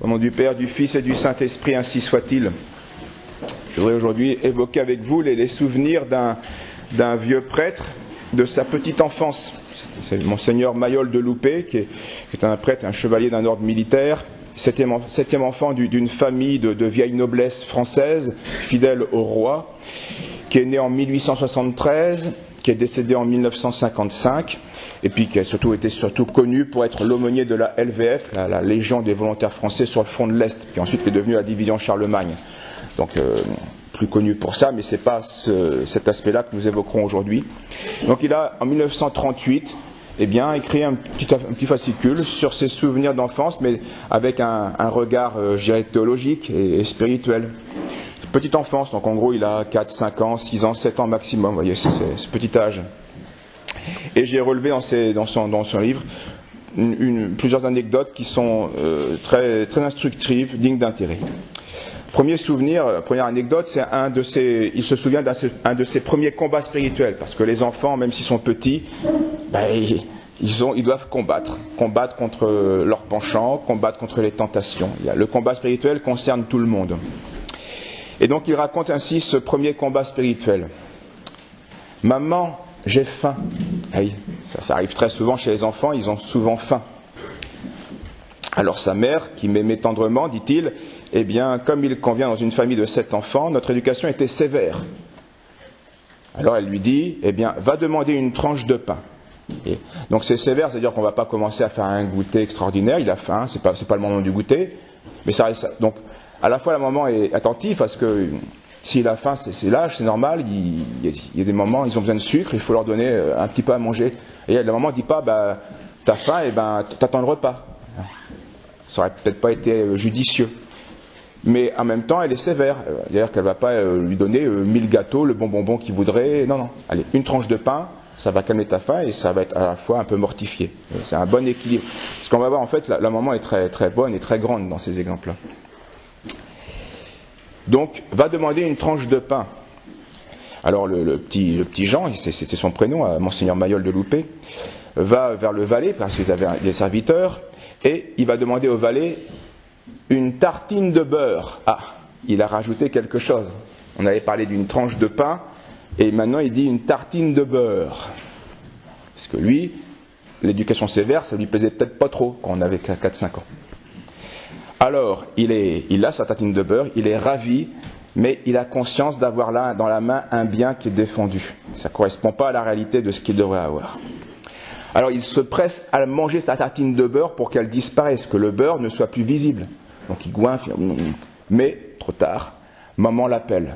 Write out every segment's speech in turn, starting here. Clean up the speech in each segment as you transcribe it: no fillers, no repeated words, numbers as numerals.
Au nom du Père, du Fils et du Saint-Esprit, ainsi soit-il. Je voudrais aujourd'hui évoquer avec vous les souvenirs d'un vieux prêtre de sa petite enfance. C'est Monseigneur Mayol de Loupé, qui est un prêtre, un chevalier d'un ordre militaire, septième enfant d'une famille de vieille noblesse française, fidèle au roi, qui est né en 1873, qui est décédé en 1955, et puis qui a été surtout connu pour être l'aumônier de la LVF, la Légion des volontaires français sur le front de l'Est, puis ensuite qui est devenu la division Charlemagne. Donc plus connu pour ça, mais ce n'est pas cet aspect-là que nous évoquerons aujourd'hui. Donc il a, en 1938, écrit un petit fascicule sur ses souvenirs d'enfance, mais avec un regard, je dirais, théologique et spirituel. Petite enfance, donc en gros il a 4, 5 ans, 6 ans, 7 ans maximum, vous voyez, c'est ce petit âge. Et j'ai relevé dans son livre plusieurs anecdotes qui sont très, très instructives, dignes d'intérêt. Premier souvenir, première anecdote, c'est il se souvient d'un de ses premiers combats spirituels, parce que les enfants, même s'ils sont petits, ils doivent combattre contre leurs penchants, combattre contre les tentations. Le combat spirituel concerne tout le monde. Et donc il raconte ainsi ce premier combat spirituel. Maman, j'ai faim. Oui, ça arrive très souvent chez les enfants, ils ont souvent faim. Alors sa mère, qui m'aimait tendrement, dit-il, comme il convient dans une famille de 7 enfants, notre éducation était sévère. Alors elle lui dit, va demander une tranche de pain. Et donc c'est sévère, c'est-à-dire qu'on ne va pas commencer à faire un goûter extraordinaire, il a faim, c'est pas le moment du goûter, mais ça reste. Donc à la fois la maman est attentive parce que s'il a faim, c'est l'âge, c'est normal, il y a des moments, ils ont besoin de sucre, il faut leur donner un petit peu à manger. Et la maman ne dit pas, t'as faim, t'attends le repas. Ça aurait peut-être pas été judicieux. Mais en même temps, elle est sévère. C'est-à-dire qu'elle ne va pas lui donner 1000 gâteaux, le bon bonbon qu'il voudrait. Non. Allez, une tranche de pain, ça va calmer ta faim et ça va être à la fois un peu mortifié. C'est un bon équilibre. Ce qu'on va voir, en fait, la maman est très, très bonne et très grande dans ces exemples-là. Donc, va demander une tranche de pain. Alors, le petit Jean, c'était son prénom, Monseigneur Mayol de Loupé, va vers le valet, parce qu'ils avaient des serviteurs, et il va demander au valet une tartine de beurre. Ah, il a rajouté quelque chose. On avait parlé d'une tranche de pain, et maintenant il dit une tartine de beurre. Parce que lui, l'éducation sévère, ça lui plaisait peut-être pas trop quand on avait 4-5 ans. Alors, il a sa tartine de beurre, il est ravi, mais il a conscience d'avoir là dans la main un bien qui est défendu. Ça ne correspond pas à la réalité de ce qu'il devrait avoir. Alors, il se presse à manger sa tartine de beurre pour qu'elle disparaisse, que le beurre ne soit plus visible. Donc, il goinfre, mais trop tard, maman l'appelle.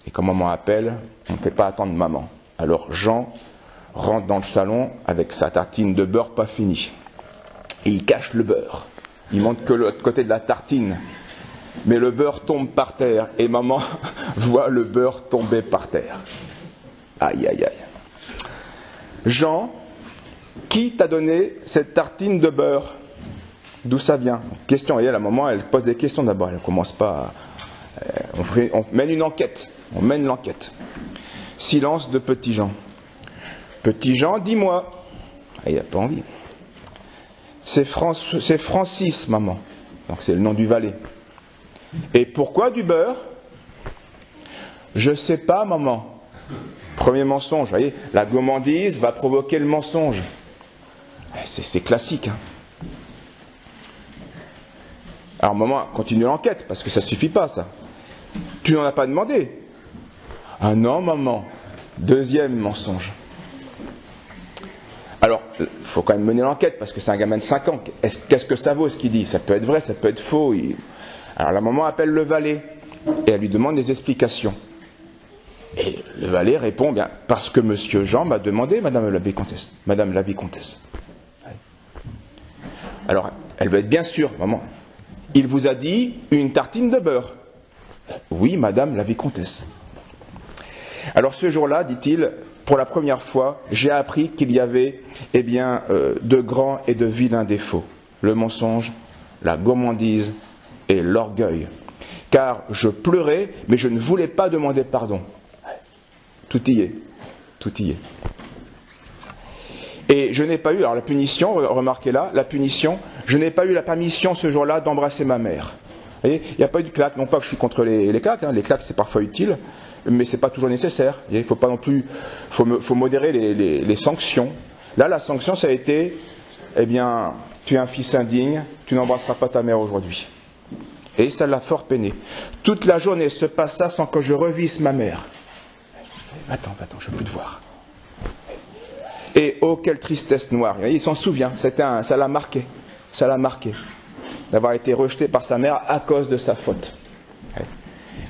Et quand maman appelle, on ne fait pas attendre maman. Alors, Jean rentre dans le salon avec sa tartine de beurre pas finie. Et il cache le beurre. Il montre que l'autre côté de la tartine. Mais le beurre tombe par terre. Et maman voit le beurre tomber par terre. Aïe, aïe, aïe. Jean, qui t'a donné cette tartine de beurre? D'où ça vient? Question. Et la maman, elle pose des questions d'abord. Elle ne commence pas on mène une enquête. On mène l'enquête. Silence de petit Jean. Petit Jean, dis-moi. Il n'a pas envie. C'est Francis, maman. Donc c'est le nom du valet. Et pourquoi du beurre? Je sais pas, maman. Premier mensonge, vous voyez, la gourmandise va provoquer le mensonge. C'est classique. Hein. Alors maman, continue l'enquête, parce que ça suffit pas, ça. Tu n'en as pas demandé? Ah non, maman. Deuxième mensonge. Alors, il faut quand même mener l'enquête, parce que c'est un gamin de 5 ans. Qu'est-ce que ça vaut, ce qu'il dit? Ça peut être vrai, ça peut être faux. Alors la maman appelle le valet, et elle lui demande des explications. Et le valet répond, parce que monsieur Jean m'a demandé, madame la vicomtesse. Alors, elle veut être bien sûre, maman. Il vous a dit une tartine de beurre? Oui, madame la vicomtesse. Alors ce jour-là, dit-il, pour la première fois, j'ai appris qu'il y avait de grands et de vilains défauts. Le mensonge, la gourmandise et l'orgueil. Car je pleurais, mais je ne voulais pas demander pardon. Tout y est. Tout y est. Et je n'ai pas eu, alors la punition, remarquez là, la punition, je n'ai pas eu la permission ce jour-là d'embrasser ma mère. Vous voyez, il n'y a pas eu de claque, non pas que je suis contre les claques, hein, les claques c'est parfois utile, mais c'est pas toujours nécessaire. Il faut pas non plus, faut modérer les sanctions. Là, la sanction, ça a été, eh bien, tu es un fils indigne, tu n'embrasseras pas ta mère aujourd'hui. Et ça l'a fort peiné. Toute la journée se passa sans que je revisse ma mère. Attends, je peux te voir. Et oh, quelle tristesse noire. Il s'en souvient, ça l'a marqué. Ça l'a marqué. D'avoir été rejeté par sa mère à cause de sa faute.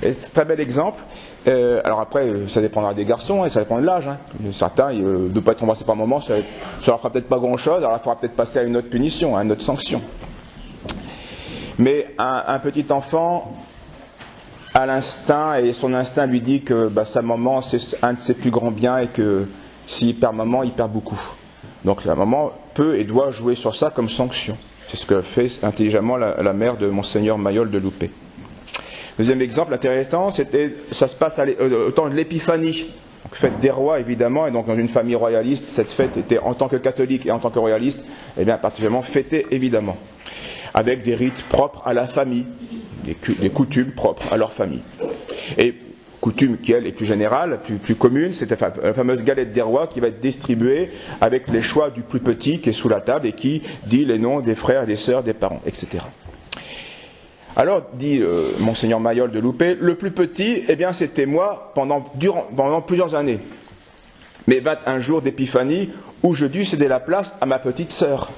Et très bel exemple. Alors après, ça dépendra des garçons et ça dépend de l'âge. Hein. Certains, ne pas être embrassés par moment, ça leur fera peut-être pas grand-chose, alors il faudra peut-être passer à une autre punition, à une autre sanction. Mais un petit enfant a l'instinct, et son instinct lui dit que sa maman, c'est un de ses plus grands biens et que s'il perd maman, il perd beaucoup. Donc la maman peut et doit jouer sur ça comme sanction. C'est ce que fait intelligemment la mère de Monseigneur Mayol de Loupé. Deuxième exemple intéressant, ça se passe au temps de l'Épiphanie, donc fête des rois évidemment, et donc dans une famille royaliste, cette fête était en tant que catholique et en tant que royaliste, eh bien particulièrement fêtée évidemment, avec des rites propres à la famille, des coutumes propres à leur famille. Et coutume qui elle est plus générale, plus commune, c'est la fameuse galette des rois qui va être distribuée avec les choix du plus petit qui est sous la table et qui dit les noms des frères, des sœurs, des parents, etc. Alors, dit Monseigneur Mayol de Loupé, le plus petit, eh bien c'était moi pendant plusieurs années. Mais vint un jour d'épiphanie où je dus céder la place à ma petite sœur,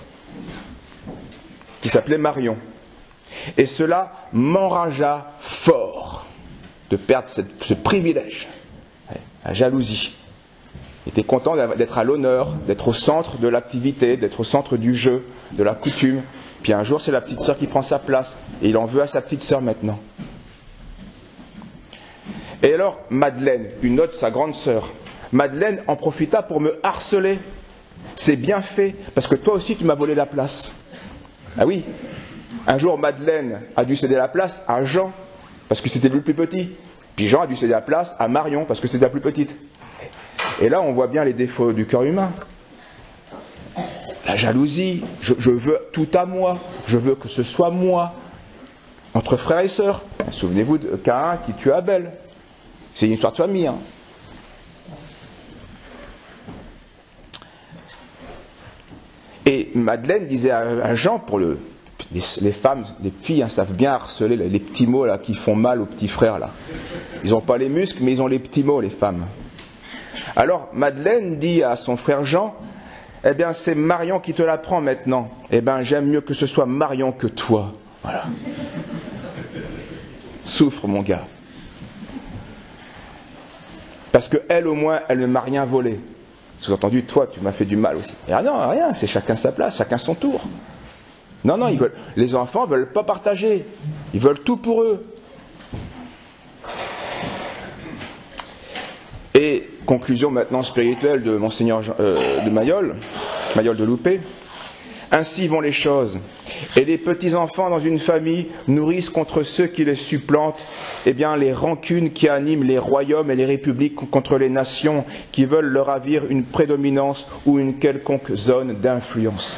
qui s'appelait Marion. Et cela m'enragea fort de perdre ce privilège, la jalousie. J'étais content d'être à l'honneur, d'être au centre de l'activité, d'être au centre du jeu, de la coutume. Puis un jour, c'est la petite sœur qui prend sa place, et il en veut à sa petite sœur maintenant. Et alors, Madeleine, une autre, sa grande sœur, Madeleine en profita pour me harceler. C'est bien fait, parce que toi aussi tu m'as volé la place. Ah oui, un jour Madeleine a dû céder la place à Jean, parce que c'était le plus petit. Puis Jean a dû céder la place à Marion, parce que c'était la plus petite. Et là, on voit bien les défauts du cœur humain. La jalousie, je veux tout à moi, je veux que ce soit moi. Entre frères et sœurs, souvenez-vous de Caïn qui tue Abel. C'est une histoire de famille. Hein. Et Madeleine disait à Jean, les femmes, les filles savent bien harceler les petits mots là, qui font mal aux petits frères. Là. Ils n'ont pas les muscles, mais ils ont les petits mots, les femmes. Alors Madeleine dit à son frère Jean, eh bien c'est Marion qui te l'apprend maintenant. Eh bien j'aime mieux que ce soit Marion que toi. Voilà. Souffre mon gars. Parce que elle au moins, elle ne m'a rien volé. Sous-entendu, toi tu m'as fait du mal aussi. Et non, rien, c'est chacun sa place, chacun son tour. Non, les enfants ne veulent pas partager. Ils veulent tout pour eux. Et conclusion maintenant spirituelle de Monseigneur de Mayol de Loupé. Ainsi vont les choses. Et les petits-enfants dans une famille nourrissent contre ceux qui les supplantent, eh bien, les rancunes qui animent les royaumes et les républiques contre les nations qui veulent leur ravir une prédominance ou une quelconque zone d'influence.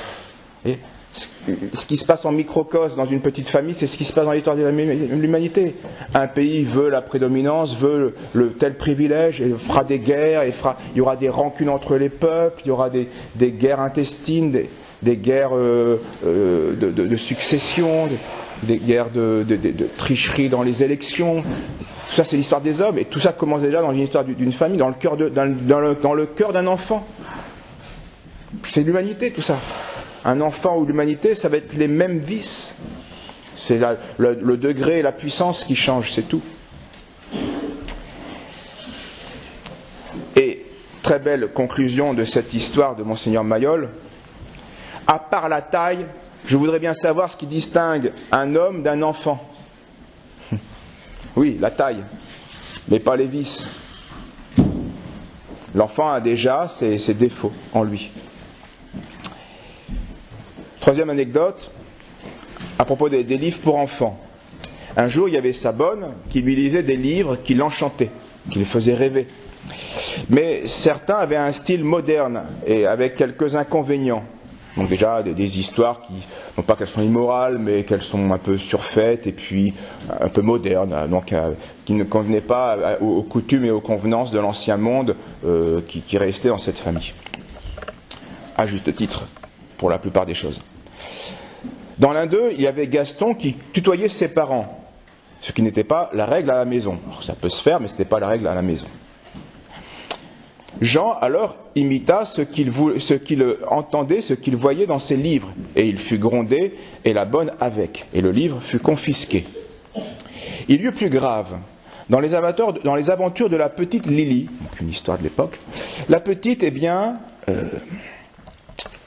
Et ce qui se passe en microcosme dans une petite famille, c'est ce qui se passe dans l'histoire de l'humanité. Un pays veut la prédominance, veut le tel privilège, et fera des guerres, il y aura des rancunes entre les peuples, il y aura des guerres intestines, des guerres de succession, des guerres de tricherie dans les élections. Tout ça, c'est l'histoire des hommes, et tout ça commence déjà dans l'histoire d'une famille, dans le cœur d'un enfant. C'est l'humanité, tout ça. Un enfant ou l'humanité, ça va être les mêmes vices. C'est le degré et la puissance qui changent, c'est tout. Et très belle conclusion de cette histoire de Monseigneur Mayol. À part la taille, je voudrais bien savoir ce qui distingue un homme d'un enfant. Oui, la taille, mais pas les vices. L'enfant a déjà ses défauts en lui. Troisième anecdote, à propos des livres pour enfants. Un jour, il y avait sa bonne qui lui lisait des livres qui l'enchantaient, qui le faisaient rêver. Mais certains avaient un style moderne et avec quelques inconvénients. Donc déjà des histoires qui, non pas qu'elles sont immorales, mais qu'elles sont un peu surfaites et puis un peu modernes, donc qui ne convenaient pas aux coutumes et aux convenances de l'ancien monde qui restait dans cette famille. À juste titre, pour la plupart des choses. Dans l'un d'eux, il y avait Gaston qui tutoyait ses parents, ce qui n'était pas la règle à la maison. Alors, ça peut se faire, mais ce n'était pas la règle à la maison. Jean, alors, imita ce qu'il entendait, ce qu'il voyait dans ses livres, et il fut grondé, et la bonne avec, et le livre fut confisqué. Il y eut plus grave. Dans les aventures de la petite Lily, donc une histoire de l'époque, la petite,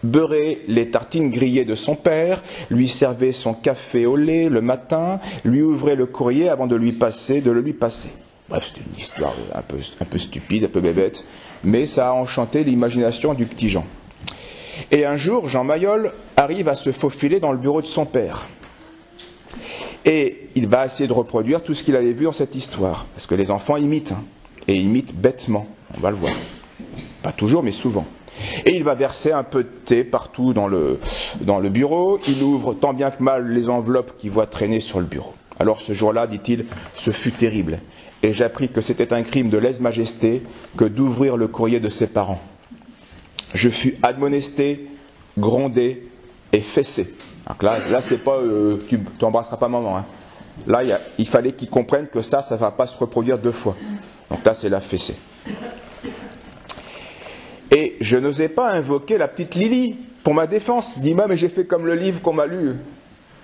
beurrait les tartines grillées de son père, lui servait son café au lait le matin, lui ouvrait le courrier avant de le lui passer. Bref, c'est une histoire un peu stupide, un peu bébête, mais ça a enchanté l'imagination du petit Jean. Et un jour, Jean Mayol arrive à se faufiler dans le bureau de son père. Et il va essayer de reproduire tout ce qu'il avait vu dans cette histoire, parce que les enfants imitent, et imitent bêtement, on va le voir. Pas toujours, mais souvent. Et il va verser un peu de thé partout dans le bureau. Il ouvre tant bien que mal les enveloppes qu'il voit traîner sur le bureau. Alors ce jour-là, dit-il, ce fut terrible. Et j'appris que c'était un crime de lèse-majesté que d'ouvrir le courrier de ses parents. Je fus admonesté, grondé et fessé. Donc là c'est pas tu n'embrasseras pas maman. Hein. Là, il fallait qu'il comprenne que ça ne va pas se reproduire 2 fois. Donc là, c'est la fessée. Et je n'osais pas invoquer la petite Lily pour ma défense. Dis-moi, mais j'ai fait comme le livre qu'on m'a lu. Vous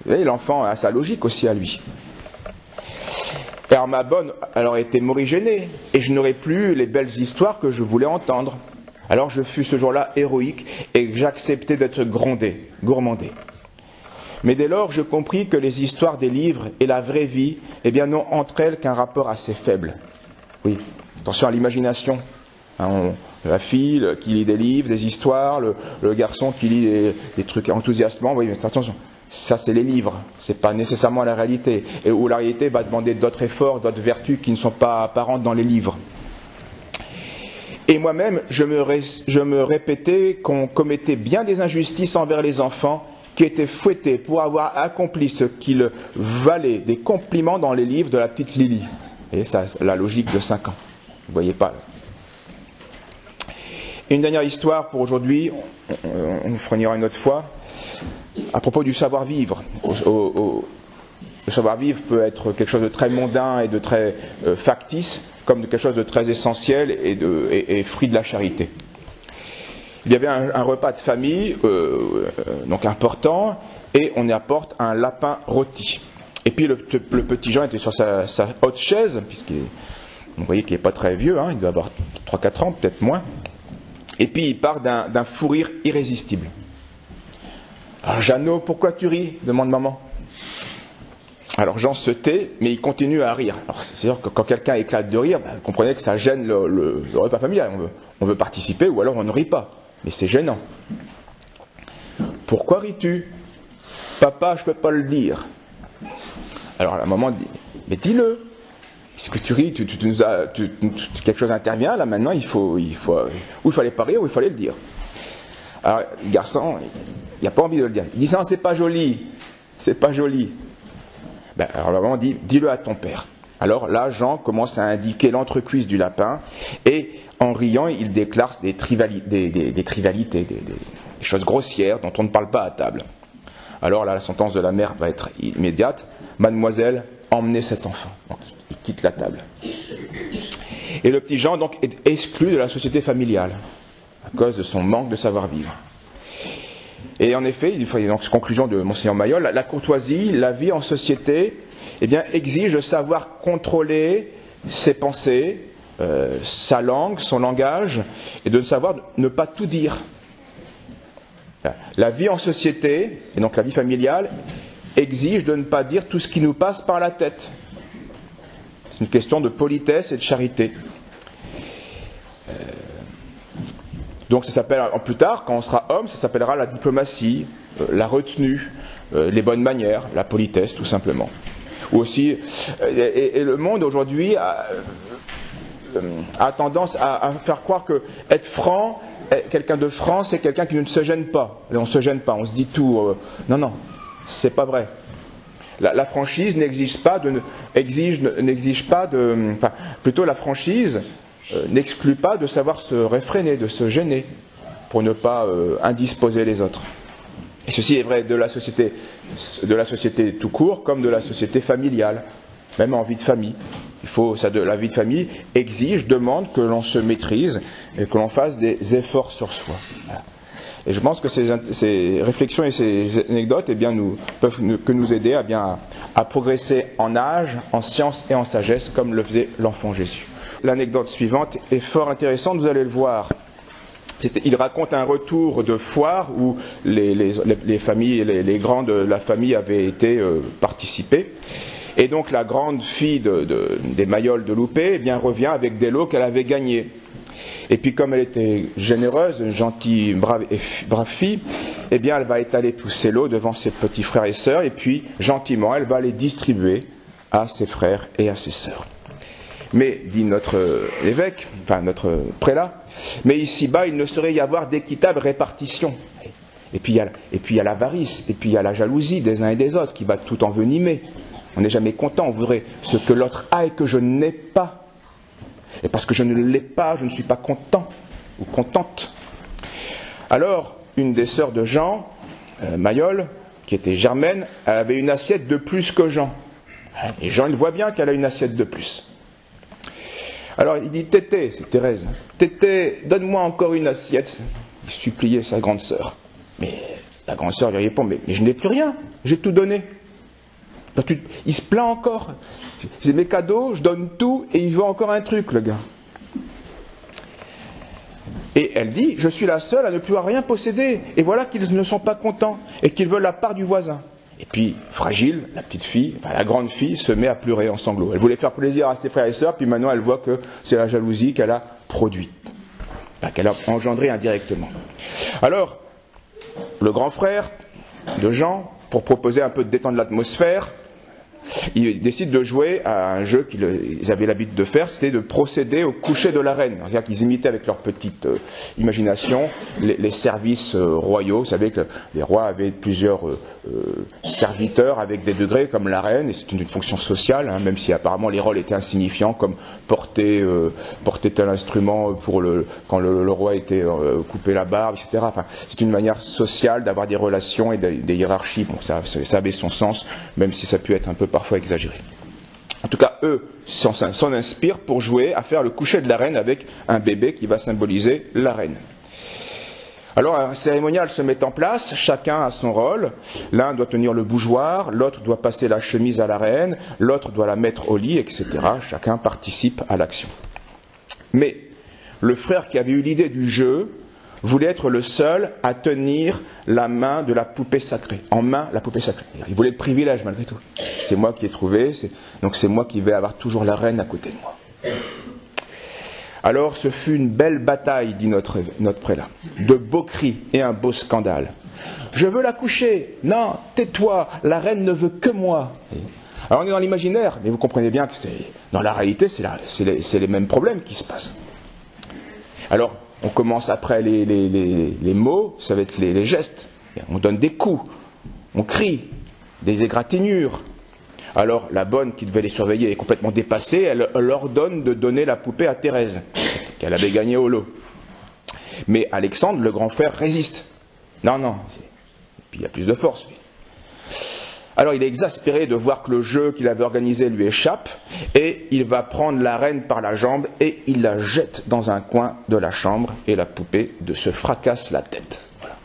voyez, l'enfant a sa logique aussi à lui. Alors ma bonne, elle aurait été morigénée, et je n'aurais plus les belles histoires que je voulais entendre. Alors je fus ce jour-là héroïque, et j'acceptais d'être gourmandé. Mais dès lors, je compris que les histoires des livres et la vraie vie, n'ont entre elles qu'un rapport assez faible. Oui, attention à l'imagination. La fille qui lit des livres, des histoires, le garçon qui lit des trucs enthousiasmants, oui, mais attention, ça c'est les livres, c'est pas nécessairement la réalité, et où la réalité va demander d'autres efforts, d'autres vertus qui ne sont pas apparentes dans les livres. Et moi-même, je me répétais qu'on commettait bien des injustices envers les enfants qui étaient fouettés pour avoir accompli ce qu'il valait des compliments dans les livres de la petite Lily. Et ça, la logique de 5 ans. Vous voyez pas. Et une dernière histoire pour aujourd'hui, on fera une autre fois, à propos du savoir-vivre. Le savoir-vivre peut être quelque chose de très mondain et de très factice, comme de quelque chose de très essentiel et fruit de la charité. Il y avait un repas de famille, donc important, et on y apporte un lapin rôti. Et puis le petit Jean était sur sa haute chaise, vous voyez qu'il n'est pas très vieux, il doit avoir 3-4 ans, peut-être moins. Et puis il part d'un fou rire irrésistible. Alors Jeannot, pourquoi tu ris ? Demande maman. Alors Jean se tait, mais il continue à rire. Alors c'est sûr que quand quelqu'un éclate de rire, vous comprenez que ça gêne le repas familial. On veut participer ou alors on ne rit pas. Mais c'est gênant. Pourquoi ris-tu ? Papa, je ne peux pas le dire. Alors la maman dit, mais dis-le. Puisque tu ris, quelque chose intervient, là maintenant, ou il fallait pas rire, ou il fallait le dire. Alors, le garçon, il n'a pas envie de le dire. Il dit, non, c'est pas joli. C'est pas joli. Alors la maman dit, dis-le à ton père. Alors là, Jean commence à indiquer l'entrecuisse du lapin, et en riant, il déclare des trivialités, des choses grossières dont on ne parle pas à table. Alors là, la sentence de la mère va être immédiate. Mademoiselle, emmenez cet enfant. Donc, il quitte la table. Et le petit Jean donc est exclu de la société familiale à cause de son manque de savoir-vivre. Et en effet, il faut donc conclusion de Monseigneur Mayol, la courtoisie, la vie en société, exige de savoir contrôler ses pensées, sa langue, son langage, et de savoir ne pas tout dire. La vie en société, et donc la vie familiale, exige de ne pas dire tout ce qui nous passe par la tête. C'est une question de politesse et de charité. Donc ça s'appelle, plus tard, quand on sera homme, ça s'appellera la diplomatie, la retenue, les bonnes manières, la politesse tout simplement. Ou aussi, et le monde aujourd'hui a tendance à faire croire que être franc, quelqu'un de franc, c'est quelqu'un qui ne se gêne pas. Et on ne se gêne pas, on se dit tout. Non, non, c'est pas vrai. La franchise n'exige pas plutôt la franchise n'exclut pas de savoir se réfréner, de se gêner, pour ne pas indisposer les autres. Et ceci est vrai de la société tout court, comme de la société familiale, même en vie de famille. La vie de famille demande que l'on se maîtrise et que l'on fasse des efforts sur soi. Voilà. Et je pense que ces réflexions et ces anecdotes peuvent nous aider à progresser en âge, en science et en sagesse, comme le faisait l'enfant Jésus. L'anecdote suivante est fort intéressante, vous allez le voir. Il raconte un retour de foire où les familles, les grands de la famille avaient été participés. Et donc la grande fille des Mayol de Loupé revient avec des lots qu'elle avait gagnés. Et puis comme elle était généreuse, une gentille, brave fille, elle va étaler tous ses lots devant ses petits frères et sœurs, et puis gentiment elle va les distribuer à ses frères et à ses sœurs. Mais, dit notre évêque, notre prélat, mais ici-bas il ne saurait y avoir d'équitable répartition. Et puis il y a l'avarice, et puis il y a la jalousie des uns et des autres qui va tout envenimer. On n'est jamais content, on voudrait ce que l'autre a et que je n'ai pas. Et parce que je ne l'ai pas, je ne suis pas content ou contente. Alors, une des sœurs de Jean, Mayol, qui était Germaine, elle avait une assiette de plus que Jean. Et Jean, il voit bien qu'elle a une assiette de plus. Alors, il dit, Tété, c'est Thérèse, Tété, donne-moi encore une assiette. Il suppliait sa grande sœur. Mais la grande sœur lui répond, mais je n'ai plus rien, j'ai tout donné. Il se plaint encore. J'ai mes cadeaux, je donne tout, et il veut encore un truc, le gars. Et elle dit, je suis la seule à ne plus rien posséder, et voilà qu'ils ne sont pas contents, et qu'ils veulent la part du voisin. Et puis, fragile, la petite fille, la grande fille, se met à pleurer en sanglots. Elle voulait faire plaisir à ses frères et sœurs, puis maintenant elle voit que c'est la jalousie qu'elle a produite, qu'elle a engendrée indirectement. Alors, le grand frère de Jean, pour proposer un peu de détendre l'atmosphère, ils décident de jouer à un jeu qu'ils avaient l'habitude de faire, c'était de procéder au coucher de la reine. C'est-à-dire qu'ils imitaient avec leur petite imagination les services royaux. Vous savez que les rois avaient plusieurs serviteurs avec des degrés comme la reine, et c'est une fonction sociale, même si apparemment les rôles étaient insignifiants, comme porter tel instrument quand le roi était coupé la barbe, etc. Enfin, c'est une manière sociale d'avoir des relations et des hiérarchies. Bon, ça avait son sens, même si ça peut être un peu parfois exagéré. En tout cas, eux s'en inspirent pour jouer à faire le coucher de la reine avec un bébé qui va symboliser la reine. Alors un cérémonial se met en place, chacun a son rôle. L'un doit tenir le bougeoir, l'autre doit passer la chemise à la reine, l'autre doit la mettre au lit, etc. Chacun participe à l'action. Mais le frère qui avait eu l'idée du jeu voulait être le seul à tenir la main de la poupée sacrée. En main, la poupée sacrée. Il voulait le privilège malgré tout. C'est moi qui ai trouvé, donc c'est moi qui vais avoir toujours la reine à côté de moi. Alors ce fut une belle bataille, dit notre prélat. De beaux cris et un beau scandale. Je veux la coucher. Non, tais-toi, la reine ne veut que moi. Alors on est dans l'imaginaire, mais vous comprenez bien que dans la réalité, c'est les mêmes problèmes qui se passent. Alors, on commence après les mots, ça va être les gestes. On donne des coups, on crie, des égratignures. Alors la bonne qui devait les surveiller est complètement dépassée, elle ordonne de donner la poupée à Thérèse, qu'elle avait gagnée au lot. Mais Alexandre, le grand frère, résiste. Non. Et puis il y a plus de force, lui. Alors il est exaspéré de voir que le jeu qu'il avait organisé lui échappe, et il va prendre la reine par la jambe et il la jette dans un coin de la chambre, et la poupée se fracasse la tête. Voilà.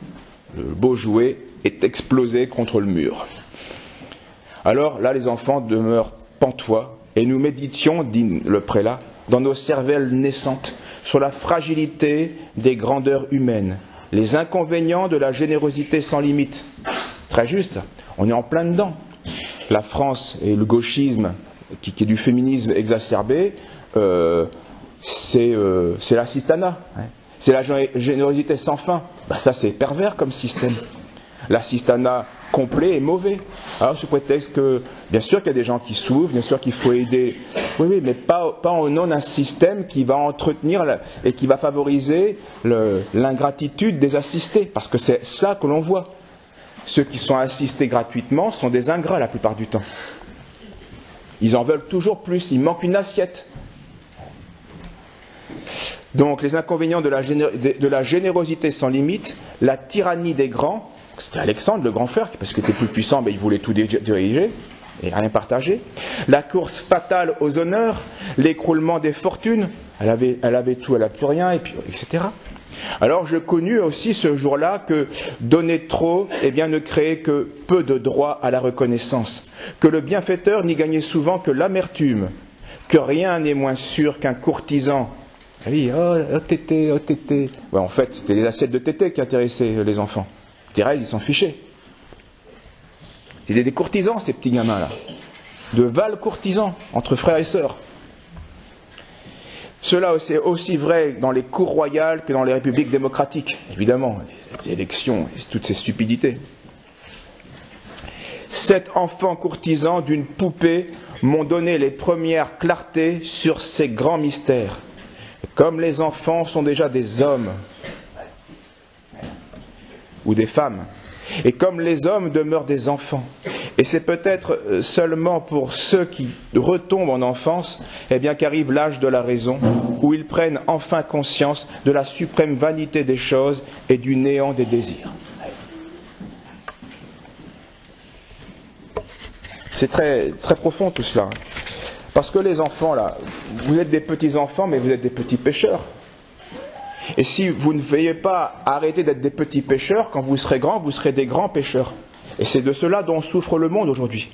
Le beau jouet est explosé contre le mur. Alors là, les enfants demeurent pantois, et nous méditions, dit le prélat, dans nos cervelles naissantes, sur la fragilité des grandeurs humaines, les inconvénients de la générosité sans limite. Très juste, on est en plein dedans. La France et le gauchisme, qui est du féminisme exacerbé, c'est l'assistanat. C'est la générosité sans fin. Ça, c'est pervers comme système. L'assistanat complet est mauvais. Alors, sous prétexte que, bien sûr qu'il y a des gens qui souffrent, bien sûr qu'il faut aider Oui, oui, mais pas au nom d'un système qui va entretenir et qui va favoriser l'ingratitude des assistés, parce que c'est cela que l'on voit. Ceux qui sont assistés gratuitement sont des ingrats la plupart du temps. Ils en veulent toujours plus, il manque une assiette. Donc les inconvénients de la générosité sans limite, la tyrannie des grands, c'était Alexandre le grand frère, parce qu'il était plus puissant, mais il voulait tout diriger et rien partager. La course fatale aux honneurs, l'écroulement des fortunes, elle avait tout, elle n'a plus rien, et puis, etc. Alors je connus aussi ce jour-là que donner trop, eh bien, ne créait que peu de droit à la reconnaissance, que le bienfaiteur n'y gagnait souvent que l'amertume, que rien n'est moins sûr qu'un courtisan. Ah oui, oh tété, oh tété. Ouais, en fait, c'était les assiettes de tété qui intéressaient les enfants. Thérèse, ils s'en fichaient. C'était des courtisans, ces petits gamins-là. De vals courtisans, entre frères et sœurs. Cela est aussi vrai dans les cours royales que dans les républiques démocratiques. Évidemment, les élections et toutes ces stupidités. 7 enfants courtisans d'une poupée m'ont donné les premières clartés sur ces grands mystères. Comme les enfants sont déjà des hommes ou des femmes, et comme les hommes demeurent des enfants, et c'est peut-être seulement pour ceux qui retombent en enfance, eh bien qu'arrive l'âge de la raison, où ils prennent enfin conscience de la suprême vanité des choses et du néant des désirs. C'est très, très profond tout cela. Parce que les enfants, là, vous êtes des petits enfants, mais vous êtes des petits pécheurs. Et si vous ne veillez pas à arrêter d'être des petits pécheurs, quand vous serez grands, vous serez des grands pécheurs. Et c'est de cela dont souffre le monde aujourd'hui.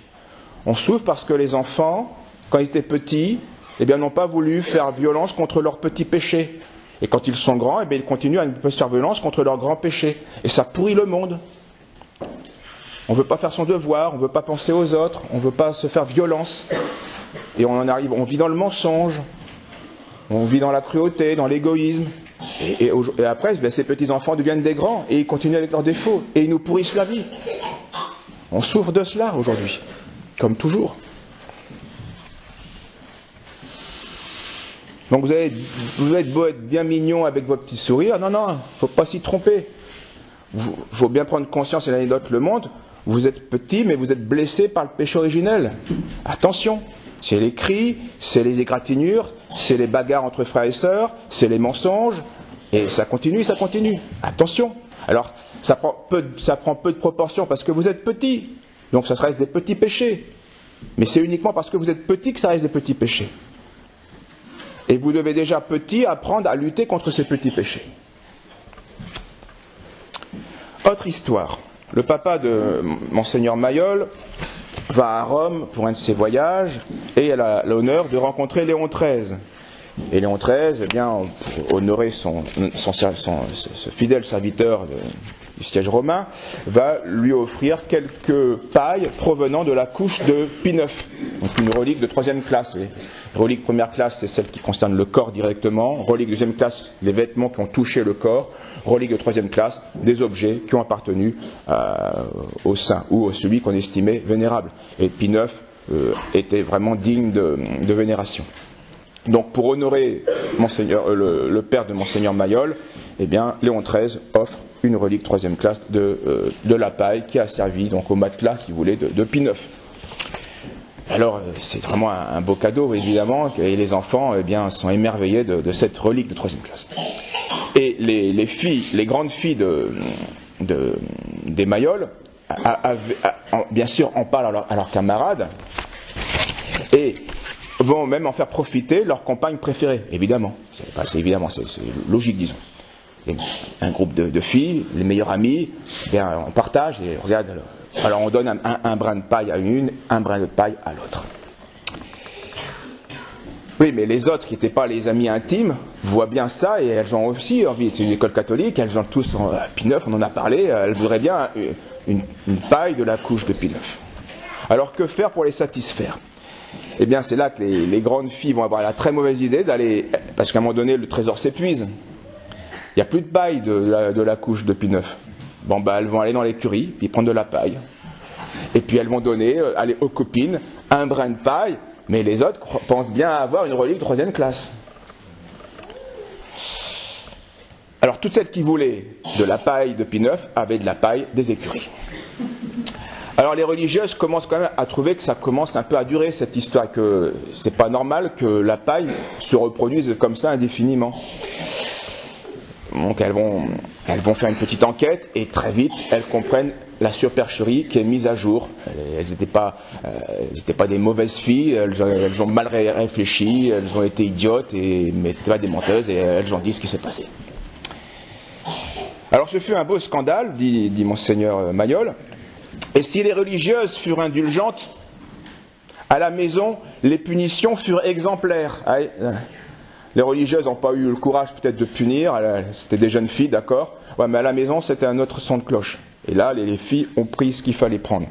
On souffre parce que les enfants, quand ils étaient petits, eh bien, n'ont pas voulu faire violence contre leurs petits péchés. Et quand ils sont grands, eh bien, ils continuent à ne pas faire violence contre leurs grands péchés. Et ça pourrit le monde. On ne veut pas faire son devoir, on ne veut pas penser aux autres, on ne veut pas se faire violence. Et on vit dans le mensonge, on vit dans la cruauté, dans l'égoïsme. Et après, ces petits-enfants deviennent des grands et ils continuent avec leurs défauts et ils nous pourrissent la vie. On souffre de cela aujourd'hui, comme toujours. Donc vous avez beau être bien mignon avec votre petit sourire, non, il ne faut pas s'y tromper. Il faut bien prendre conscience, et l'anecdote le montre, vous êtes petit mais vous êtes blessé par le péché originel. Attention, c'est les cris, c'est les égratignures, c'est les bagarres entre frères et sœurs, c'est les mensonges, et ça continue. Attention. Alors, ça prend peu de proportions parce que vous êtes petit, donc ça reste des petits péchés. Mais c'est uniquement parce que vous êtes petit que ça reste des petits péchés. Et vous devez déjà petit apprendre à lutter contre ces petits péchés. Autre histoire. Le papa de Monseigneur Mayol va à Rome pour un de ses voyages et elle a l'honneur de rencontrer Léon XIII. Et Léon XIII, eh bien, pour honorer ce fidèle serviteur du siège romain, va lui offrir quelques pailles provenant de la couche de Pie IX, donc une relique de 3e classe. Relique première classe, c'est celle qui concerne le corps directement. Relique deuxième classe, les vêtements qui ont touché le corps. Relique de 3e classe, des objets qui ont appartenu au saint ou à celui qu'on estimait vénérable. Et Pie IX était vraiment digne de vénération. Donc pour honorer le père de Monseigneur Mayol, eh bien, Léon XIII offre une relique 3e classe de la paille qui a servi donc au matelas, si vous voulez, de Pie IX. Alors c'est vraiment un beau cadeau, évidemment, et les enfants, eh bien, sont émerveillés de cette relique de 3e classe. Et les grandes filles des Mayol, bien sûr, en parlent à leurs camarades, et vont même en faire profiter leur compagne préférée, évidemment. C'est logique, disons. Et un groupe de filles, les meilleures amies, bien, on partage et regarde. Alors on donne un brin de paille à une, un brin de paille à l'autre. Oui, mais les autres qui n'étaient pas les amis intimes voient bien ça et elles ont aussi envie. C'est une école catholique, elles ont tous Pie IX, on en a parlé, elles voudraient bien une paille de la couche de Pie IX. Alors que faire pour les satisfaire ? Eh bien, c'est là que les grandes filles vont avoir la très mauvaise idée d'aller, parce qu'à un moment donné, le trésor s'épuise. Il n'y a plus de paille de la couche de Pie IX. Bon, elles vont aller dans l'écurie, puis prendre de la paille. Et puis elles vont aller aux copines un brin de paille mais les autres pensent bien avoir une relique de 3e classe. Alors, toutes celles qui voulaient de la paille de Pie IX avaient de la paille des écuries. Alors, les religieuses commencent quand même à trouver que ça commence un peu à durer, cette histoire, que c'est pas normal que la paille se reproduise comme ça indéfiniment. Donc, elles vont faire une petite enquête et très vite, elles comprennent la supercherie qui est mise à jour. Elles n'étaient pas des mauvaises filles, elles ont mal réfléchi, elles ont été idiotes, mais c'était pas des menteuses et elles ont dit ce qui s'est passé. Alors ce fut un beau scandale, dit Monseigneur Mayol, et si les religieuses furent indulgentes, à la maison, les punitions furent exemplaires. Les religieuses n'ont pas eu le courage peut-être de punir, c'était des jeunes filles, d'accord, ouais, mais à la maison c'était un autre son de cloche. Et là, les filles ont pris ce qu'il fallait prendre.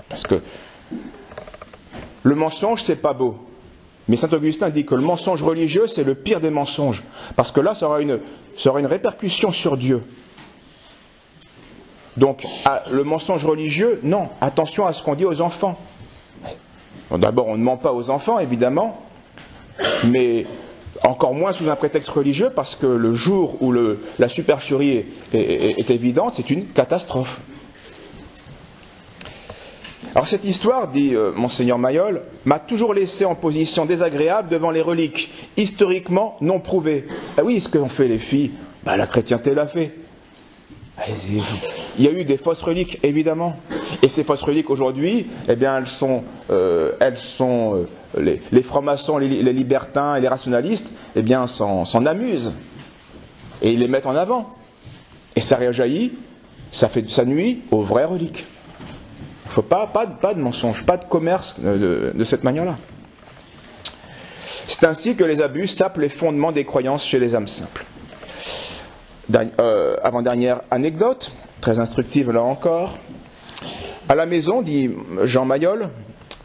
Parce que le mensonge, c'est pas beau. Mais saint Augustin dit que le mensonge religieux, c'est le pire des mensonges. Parce que là, ça aura une répercussion sur Dieu. Donc, le mensonge religieux, non. Attention à ce qu'on dit aux enfants. Bon, d'abord, on ne ment pas aux enfants, évidemment. Mais encore moins sous un prétexte religieux, parce que le jour où la supercherie est évidente, c'est une catastrophe. Alors cette histoire, dit Monseigneur Mayol, m'a toujours laissé en position désagréable devant les reliques, historiquement non prouvées. Ah oui, ce qu'ont fait les filles, la chrétienté l'a fait. Il y a eu des fausses reliques, évidemment. Et ces fausses reliques, aujourd'hui, eh bien, les francs-maçons, les libertins et les rationalistes, eh bien, s'en amusent. Et ils les mettent en avant. Et ça réjaillit, ça nuit aux vraies reliques. Il ne faut pas de mensonge, pas de commerce de cette manière-là. C'est ainsi que les abus sapent les fondements des croyances chez les âmes simples. Avant-dernière anecdote, très instructive là encore. À la maison, dit Jean Mayol,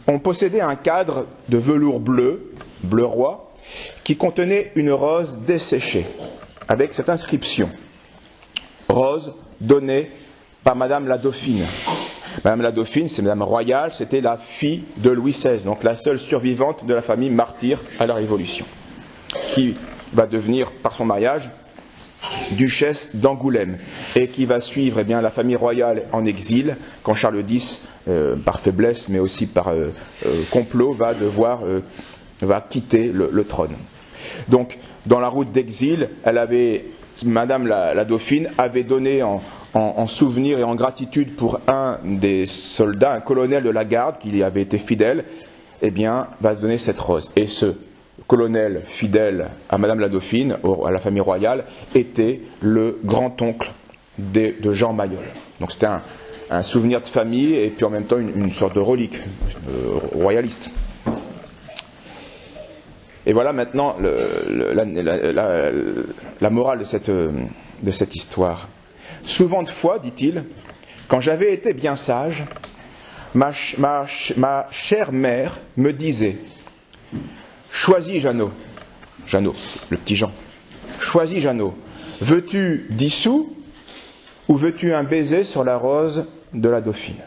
on possédait un cadre de velours bleu roi, qui contenait une rose desséchée, avec cette inscription. Rose donnée par Madame la Dauphine. Madame la Dauphine, c'est Madame Royale, c'était la fille de Louis XVI, donc la seule survivante de la famille martyre à la Révolution, qui va devenir, par son mariage, duchesse d'Angoulême, et qui va suivre la famille royale en exil, quand Charles X, par faiblesse, mais aussi par complot, va quitter le trône. Donc, dans la route d'exil, Madame la Dauphine avait donné en souvenir et en gratitude pour un des soldats, un colonel de la garde, qui lui avait été fidèle, va donner cette rose. Et ce colonel fidèle à Madame la Dauphine, à la famille royale, était le grand-oncle de Jean Mayol. Donc c'était un souvenir de famille et puis en même temps une sorte de relique royaliste. Et voilà maintenant la morale de cette histoire. Souvent de fois, dit-il, quand j'avais été bien sage, ma chère mère me disait: choisis, Jeannot, le petit Jean, choisis, Jeannot, veux-tu 10 sous ou veux-tu un baiser sur la rose de la Dauphine?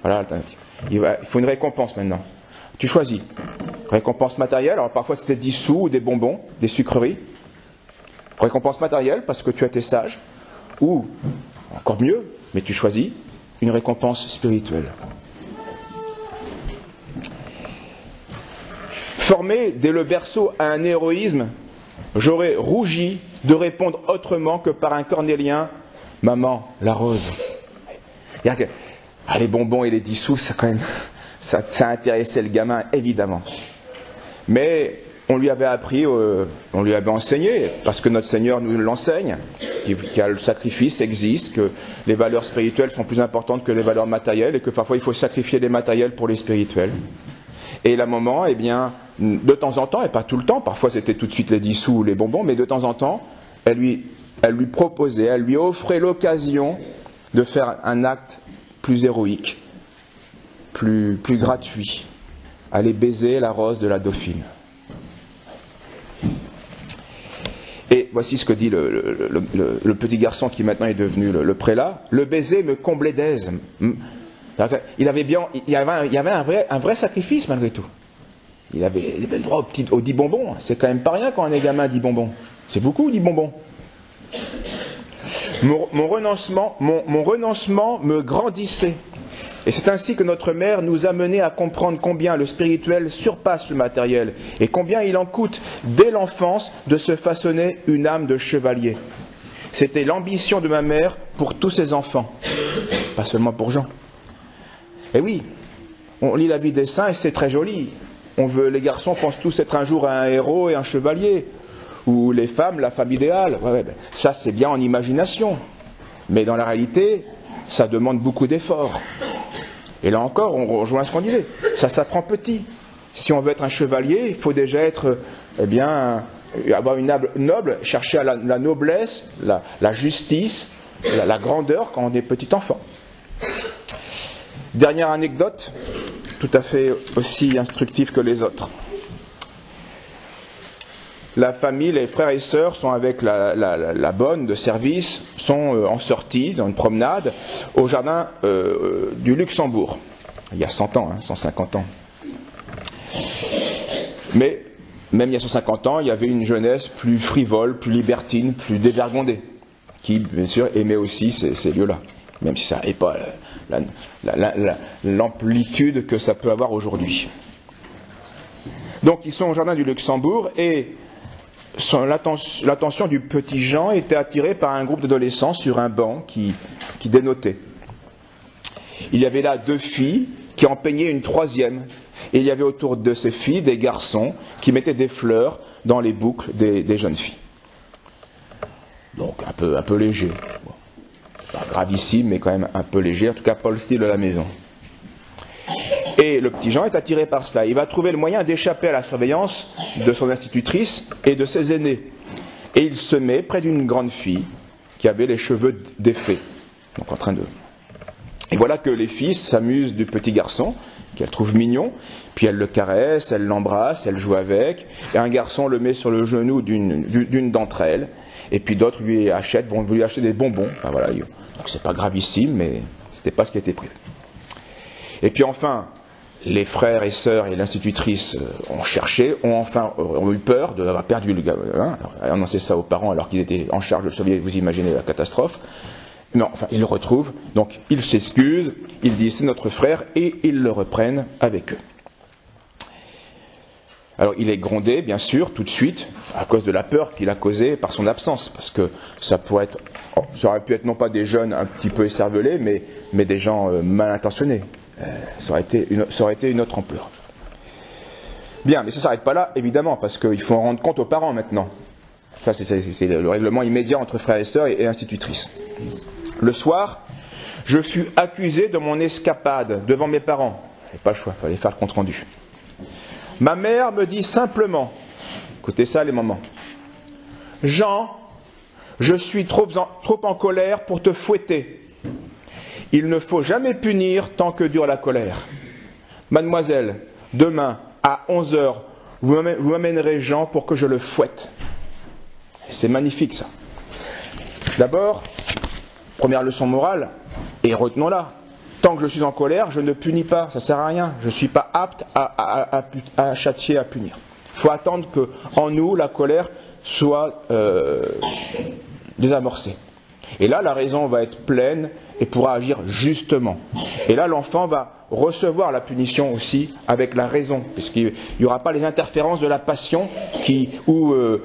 Voilà l'alternative. Il faut une récompense maintenant. Tu choisis. Récompense matérielle, alors parfois c'était 10 sous ou des bonbons, des sucreries. Récompense matérielle parce que tu as été sage, ou, encore mieux, mais tu choisis, une récompense spirituelle. Formé dès le berceau à un héroïsme, j'aurais rougi de répondre autrement que par un cornélien: maman, la rose. Les bonbons et les 10 sous, ça quand même, ça intéressait le gamin, évidemment. Mais on lui avait appris, on lui avait enseigné, parce que notre Seigneur nous l'enseigne, que le sacrifice existe, que les valeurs spirituelles sont plus importantes que les valeurs matérielles, et que parfois il faut sacrifier les matériels pour les spirituels. Et la maman, de temps en temps, et pas tout le temps, parfois c'était tout de suite les 10 sous ou les bonbons, mais de temps en temps, elle lui proposait, elle lui offrait l'occasion de faire un acte plus héroïque, plus gratuit, aller baiser la rose de la Dauphine. Et voici ce que dit le petit garçon qui maintenant est devenu le prélat. Le baiser me comblait d'aise. Il y avait un vrai sacrifice malgré tout. Il avait le droit aux 10 bonbons. C'est quand même pas rien quand on est gamin, 10 bonbons. C'est beaucoup, 10 bonbons. Mon renoncement me grandissait. Et c'est ainsi que notre mère nous a menés à comprendre combien le spirituel surpasse le matériel et combien il en coûte dès l'enfance de se façonner une âme de chevalier. C'était l'ambition de ma mère pour tous ses enfants, pas seulement pour Jean. Et oui, on lit la vie des saints et c'est très joli. Les garçons pensent tous être un jour un héros et un chevalier, ou les femmes, la femme idéale. Ça c'est bien en imagination, mais dans la réalité, ça demande beaucoup d'efforts. Et là encore, on rejoint ce qu'on disait. Ça s'apprend petit. Si on veut être un chevalier, il faut déjà être, avoir une âme noble, chercher à la noblesse, la justice, la grandeur quand on est petit enfant. Dernière anecdote, tout à fait aussi instructive que les autres. La famille, les frères et sœurs sont avec la bonne de service, sont en sortie, dans une promenade, au jardin du Luxembourg. Il y a 100 ans, 150 ans. Mais, même il y a 150 ans, il y avait une jeunesse plus frivole, plus libertine, plus dévergondée, qui, bien sûr, aimait aussi ces lieux-là, même si ça n'est pas l'amplitude que ça peut avoir aujourd'hui. Donc, ils sont au jardin du Luxembourg et l'attention du petit Jean était attirée par un groupe d'adolescents sur un banc qui dénotait. Il y avait là 2 filles qui en peignaient une 3e. Et il y avait autour de ces filles des garçons qui mettaient des fleurs dans les boucles des jeunes filles. Donc un peu léger. Bon, pas gravissime, mais quand même un peu léger. En tout cas, pas le style de la maison. Et le petit Jean est attiré par cela. Il va trouver le moyen d'échapper à la surveillance de son institutrice et de ses aînés. Et il se met près d'une grande fille qui avait les cheveux défaits. Donc en train de... Et voilà que les filles s'amusent du petit garçon, qu'elles trouvent mignon, puis elles le caressent, elles l'embrassent, elles jouent avec, et un garçon le met sur le genou d'une d'entre elles, et puis d'autres lui vont lui acheter des bonbons. Enfin, voilà, donc c'est pas gravissime, mais c'était pas ce qui était prévu. Et puis enfin, les frères et sœurs et l'institutrice ont cherché, ont eu peur d'avoir perdu le gamin, annoncé ça aux parents alors qu'ils étaient en charge de surveiller, vous imaginez la catastrophe. Non, enfin, ils le retrouvent, donc ils s'excusent, ils disent c'est notre frère, et ils le reprennent avec eux. Alors il est grondé, bien sûr, tout de suite, à cause de la peur qu'il a causée par son absence, parce que ça aurait pu être non pas des jeunes un petit peu écervelés, mais des gens mal intentionnés. Ça aurait été une autre ampleur. Bien, mais ça ne s'arrête pas là, évidemment, parce qu'il faut en rendre compte aux parents maintenant. Ça, c'est le règlement immédiat entre frères et sœurs et institutrices. Le soir, je fus accusé de mon escapade devant mes parents. Il n'y avait pas le choix, il fallait faire le compte-rendu. Ma mère me dit simplement, écoutez ça les mamans, « Jean, je suis trop en colère pour te fouetter. Il ne faut jamais punir tant que dure la colère. Mademoiselle, demain, à 11h, vous m'amènerez Jean pour que je le fouette. » C'est magnifique ça. D'abord, première leçon morale, et retenons-la, tant que je suis en colère, je ne punis pas, ça ne sert à rien, je ne suis pas apte à châtier, à punir. Il faut attendre qu'en nous, la colère soit désamorcée. Et là, la raison va être pleine et pourra agir justement. Et là, l'enfant va recevoir la punition aussi avec la raison, puisqu'il n'y aura pas les interférences de la passion qui font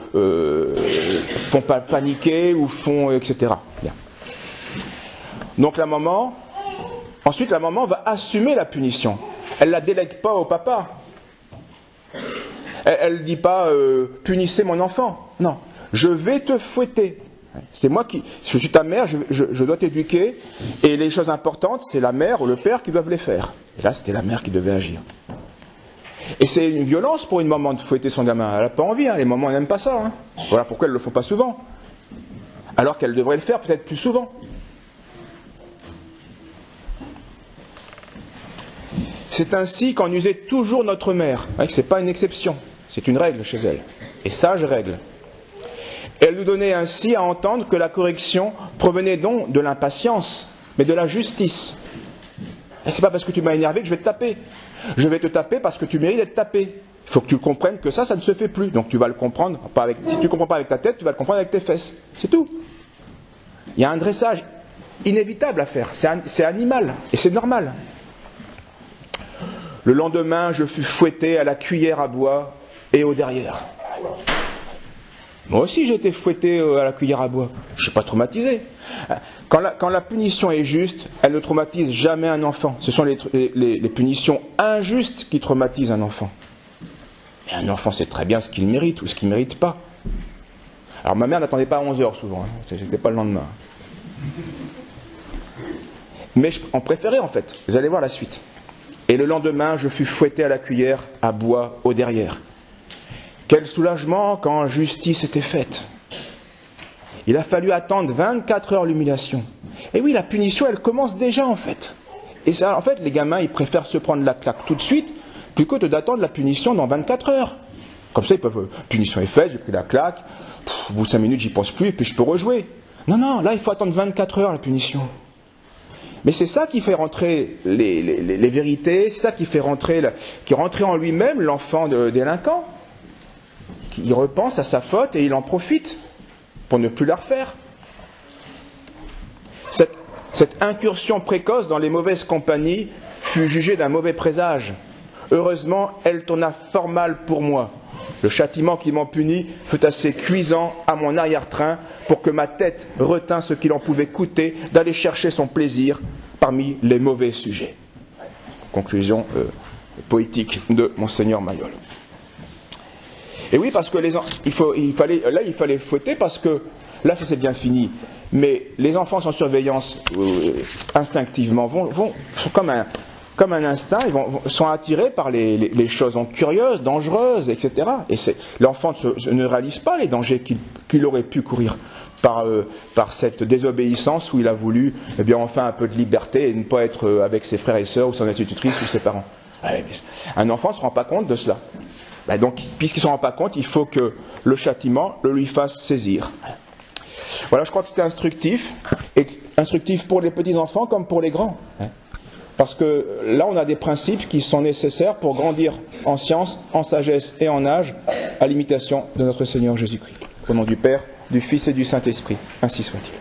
paniquer ou font etc. Bien. Donc ensuite la maman va assumer la punition. Elle ne la délègue pas au papa. Elle ne dit pas punissez mon enfant. Non, je vais te fouetter. C'est moi je suis ta mère, je dois t'éduquer, et les choses importantes, c'est la mère ou le père qui doivent les faire. Et là, c'était la mère qui devait agir. Et c'est une violence pour une maman de fouetter son gamin. Elle n'a pas envie, les mamans n'aiment pas ça. Voilà pourquoi elles ne le font pas souvent. Alors qu'elles devraient le faire peut-être plus souvent. C'est ainsi qu'en usait toujours notre mère. Ce n'est pas une exception, c'est une règle chez elle. Et sage règle. Elle nous donnait ainsi à entendre que la correction provenait donc de l'impatience, mais de la justice. Et c'est pas parce que tu m'as énervé que je vais te taper. Je vais te taper parce que tu mérites d'être tapé. Il faut que tu comprennes que ça ne se fait plus. Donc tu vas le comprendre, si tu ne comprends pas avec ta tête, tu vas le comprendre avec tes fesses. C'est tout. Il y a un dressage inévitable à faire. C'est animal. Et c'est normal. Le lendemain, je fus fouetté à la cuillère à bois et au derrière. Moi aussi, j'ai été fouetté à la cuillère à bois. Je ne suis pas traumatisé. Quand la punition est juste, elle ne traumatise jamais un enfant. Ce sont les punitions injustes qui traumatisent un enfant. Et un enfant sait très bien ce qu'il mérite ou ce qu'il ne mérite pas. Alors ma mère n'attendait pas à 11h souvent. J'étais pas le lendemain. Mais on préférait en fait. Vous allez voir la suite. Et le lendemain, je fus fouetté à la cuillère à bois au derrière. Quel soulagement quand justice était faite. Il a fallu attendre 24 heures l'humiliation. Et oui, la punition, elle commence déjà en fait. Et ça, en fait, les gamins, ils préfèrent se prendre la claque tout de suite, plutôt que d'attendre la punition dans 24 heures. Comme ça, ils peuvent, punition est faite, j'ai pris la claque, au bout de 5 minutes, j'y pense plus, et puis je peux rejouer. Non, là, il faut attendre 24 heures la punition. Mais c'est ça qui fait rentrer les vérités, c'est ça qui fait rentrer en lui-même l'enfant délinquant. Il repense à sa faute et il en profite pour ne plus la refaire. Cette incursion précoce dans les mauvaises compagnies fut jugée d'un mauvais présage. Heureusement, elle tourna fort mal pour moi. Le châtiment qui m'en punit fut assez cuisant à mon arrière-train pour que ma tête retînt ce qu'il en pouvait coûter d'aller chercher son plaisir parmi les mauvais sujets. Conclusion poétique de Monseigneur Mayol. Et oui, parce que il fallait fouetter parce que là, ça c'est bien fini. Mais les enfants sans surveillance, instinctivement, sont comme un instinct, sont attirés par les choses curieuses, dangereuses, etc. Et l'enfant ne réalise pas les dangers qu'il aurait pu courir par cette désobéissance où il a voulu, enfin un peu de liberté et ne pas être avec ses frères et sœurs ou son institutrice ou ses parents. Un enfant ne se rend pas compte de cela. Donc, puisqu'il ne se rend pas compte, il faut que le châtiment le lui fasse saisir. Voilà, je crois que c'était instructif, et instructif pour les petits-enfants comme pour les grands. Parce que là, on a des principes qui sont nécessaires pour grandir en science, en sagesse et en âge, à l'imitation de notre Seigneur Jésus-Christ. Au nom du Père, du Fils et du Saint-Esprit, ainsi soit-il.